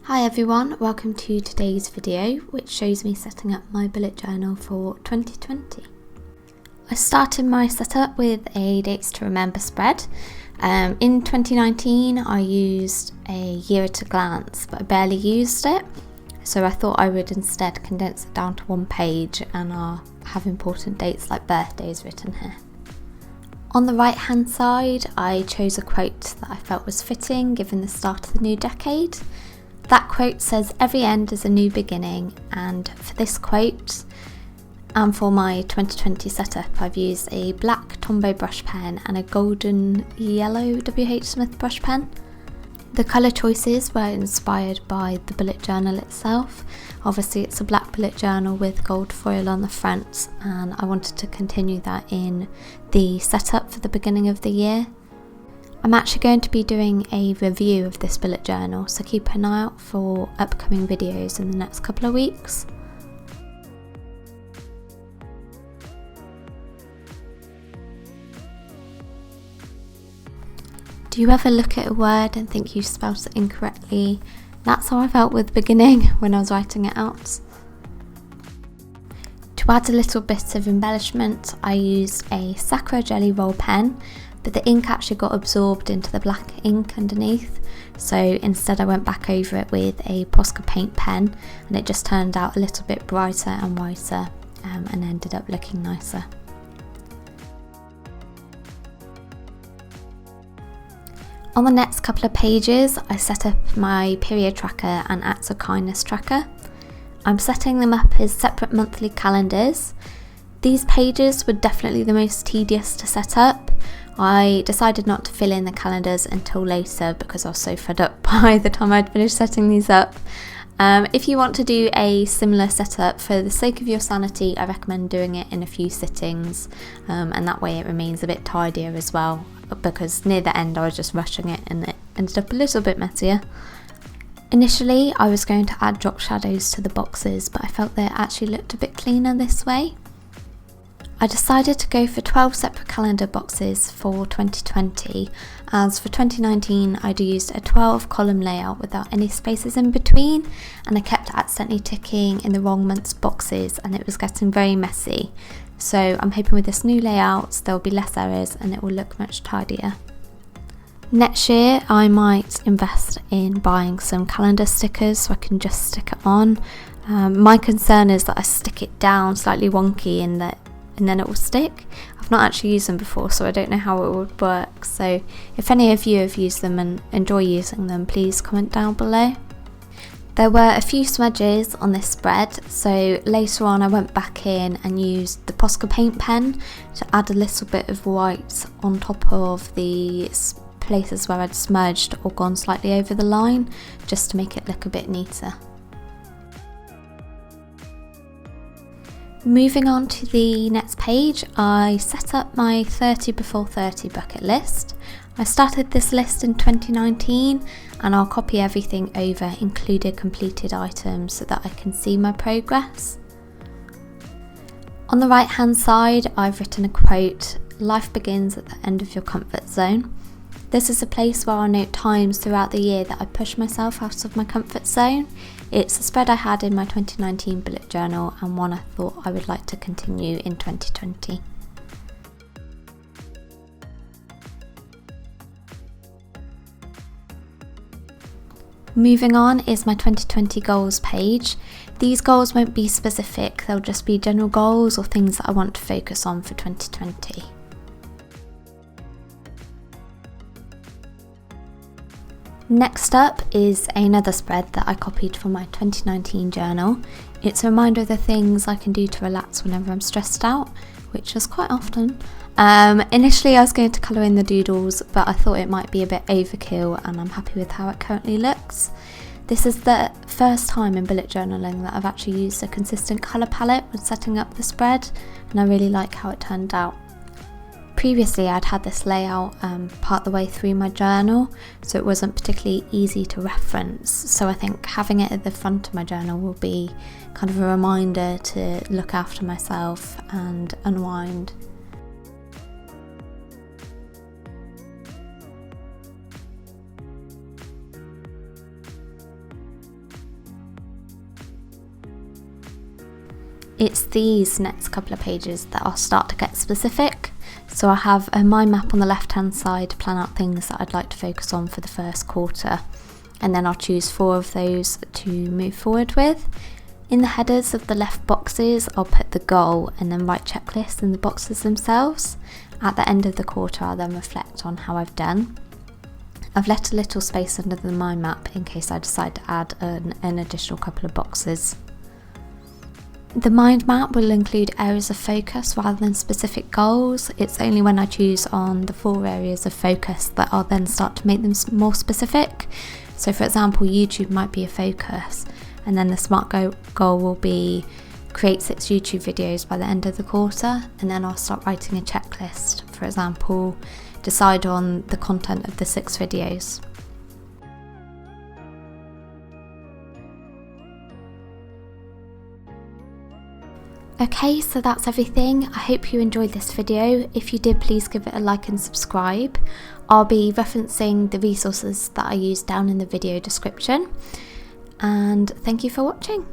Hi everyone, welcome to today's video which shows me setting up my bullet journal for 2020. I started my setup with a dates to remember spread. In 2019 I used a year at a glance, but I barely used it, so I thought I would instead condense it down to one page and I'll have important dates like birthdays written here. On the right hand side I chose a quote that I felt was fitting given the start of the new decade. That quote says, "Every end is a new beginning," and for this quote and for my 2020 setup I've used a black Tombow brush pen and a golden Yellow WHSmith Brush Pen. The colour choices were inspired by the bullet journal itself. Obviously it's a black bullet journal with gold foil on the front, and I wanted to continue that in the setup for the beginning of the year. I'm actually going to be doing a review of this bullet journal, so keep an eye out for upcoming videos in the next couple of weeks. Do you ever look at a word and think you spelled it incorrectly? That's how I felt with beginning when I was writing it out. To add a little bit of embellishment, I used a Sakura Jelly Roll pen, but the ink actually got absorbed into the black ink underneath, so instead I went back over it with a Posca paint pen and it just turned out a little bit brighter and whiter and ended up looking nicer. On the next couple of pages I set up my period tracker and acts of kindness tracker. I'm setting them up as separate monthly calendars. These pages were definitely the most tedious to set up. I decided not to fill in the calendars until later because I was so fed up by the time I'd finished setting these up. If you want to do a similar setup, for the sake of your sanity, I recommend doing it in a few sittings, and that way it remains a bit tidier as well, because near the end I was just rushing it and it ended up a little bit messier. Initially I was going to add drop shadows to the boxes, but I felt they actually looked a bit cleaner this way. I decided to go for 12 separate calendar boxes for 2020, as for 2019 I'd used a 12 column layout without any spaces in between, and I kept accidentally ticking in the wrong month's boxes and it was getting very messy. So I'm hoping with this new layout there will be less errors and it will look much tidier. Next year I might invest in buying some calendar stickers so I can just stick it on. My concern is that I stick it down slightly wonky and then it will stick. I've not actually used them before, so I don't know how it would work, so if any of you have used them and enjoy using them, please comment down below. There were a few smudges on this spread, so later on I went back in and used the Posca paint pen to add a little bit of white on top of the places where I'd smudged or gone slightly over the line, just to make it look a bit neater. Moving on to the next page, I set up my 30 before 30 bucket list. I started this list in 2019 and I'll copy everything over, including completed items, so that I can see my progress. On the right hand side I've written a quote, "Life begins at the end of your comfort zone." This is a place where I note times throughout the year that I push myself out of my comfort zone. It's a spread I had in my 2019 bullet journal and one I thought I would like to continue in 2020. Moving on is my 2020 goals page. These goals won't be specific, they'll just be general goals or things that I want to focus on for 2020. Next up is another spread that I copied from my 2019 journal. It's a reminder of the things I can do to relax whenever I'm stressed out, which is quite often. Initially I was going to colour in the doodles, but I thought it might be a bit overkill and I'm happy with how it currently looks. This is the first time in bullet journaling that I've actually used a consistent colour palette when setting up the spread, and I really like how it turned out. Previously I'd had this layout part the way through my journal, so it wasn't particularly easy to reference, so I think having it at the front of my journal will be kind of a reminder to look after myself and unwind. it's these next couple of pages that I'll start to get specific. So I have a mind map on the left hand side to plan out things that I'd like to focus on for the first quarter, and then I'll choose 4 of those to move forward with. In the headers of the left boxes, I'll put the goal and then write checklists in the boxes themselves. At the end of the quarter, I'll then reflect on how I've done. I've left a little space under the mind map in case I decide to add an additional couple of boxes. The mind map will include areas of focus rather than specific goals. It's only when I choose on the 4 areas of focus that I'll then start to make them more specific. So for example, YouTube might be a focus, and then the SMART goal will be create 6 YouTube videos by the end of the quarter, and then I'll start writing a checklist. For example, decide on the content of the 6 videos. Okay, so that's everything. I hope you enjoyed this video. If you did, please give it a like and subscribe. I'll be referencing the resources that I use down in the video description. And thank you for watching.